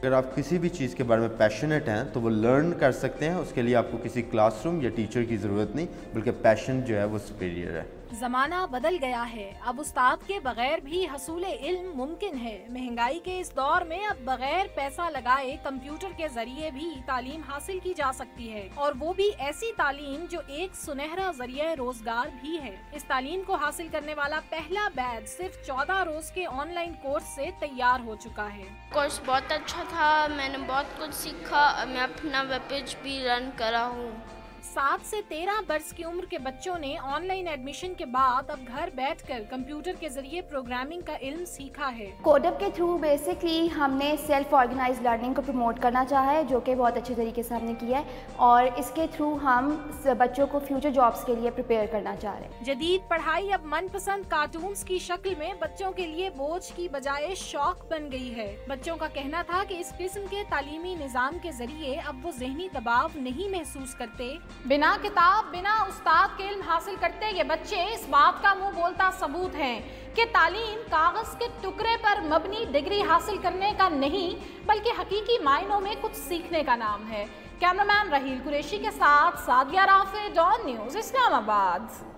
اگر آپ کسی بھی چیز کے بارے میں پیشنیٹ ہیں تو وہ لرن کر سکتے ہیں، اس کے لیے آپ کو کسی کلاس روم یا ٹیچر کی ضرورت نہیں، بلکہ پیشن جو ہے وہ سپیریئر ہے۔ زمانہ بدل گیا ہے، اب استاد کے بغیر بھی حصول علم ممکن ہے۔ مہنگائی کے اس دور میں اب بغیر پیسہ لگائے کمپیوٹر کے ذریعے بھی تعلیم حاصل کی جا سکتی ہے، اور وہ بھی ایسی تعلیم جو ایک سنہرا ذریعہ روزگار بھی ہے۔ اس تعلیم کو حاصل کرنے والا پہلا بیچ صرف 14 روز کے آن لائن کورس سے تیار ہو چکا ہے۔ کورس بہت اچھا تھا، میں نے بہت کچھ سیکھا، میں اپنا ویب پیج بھی رن کرا ہوں۔ 7 سے 13 برس کی عمر کے بچوں نے آن لائن ایڈمیشن کے بعد اب گھر بیٹھ کر کمپیوٹر کے ذریعے پروگرامنگ کا علم سیکھا ہے۔ کوڈ اپ کے تھرو بیسکلی ہم نے سیلف آرگنائز لرننگ کو پروموٹ کرنا چاہا ہے، جو کہ بہت اچھے طریقے سے ہم نے کیا ہے، اور اس کے تھرو ہم بچوں کو فیوچر جابس کے لیے پریپیئر کرنا چاہ رہے ہیں۔ جدید پڑھائی اب من پسند کارٹونز کی شکل میں بچوں کے لیے بوجھ کی بجائے شوق بن گئی ہے۔ بچوں کا کہنا تھا کہ اس قسم کے تعلیمی نظام کے ذریعے اب وہ ذہنی دباؤ نہیں محسوس کرتے۔ بنا کتاب، بنا استاد کے علم حاصل کرتے یہ بچے اس بات کا منہ بولتا ثبوت ہیں کہ تعلیم کاغذ کے ٹکڑے پر مبنی ڈگری حاصل کرنے کا نہیں، بلکہ حقیقی معنوں میں کچھ سیکھنے کا نام ہے۔ کیمرامین رحیل قریشی کے ساتھ سعدیہ رافع، ڈان نیوز، اسلام آباد۔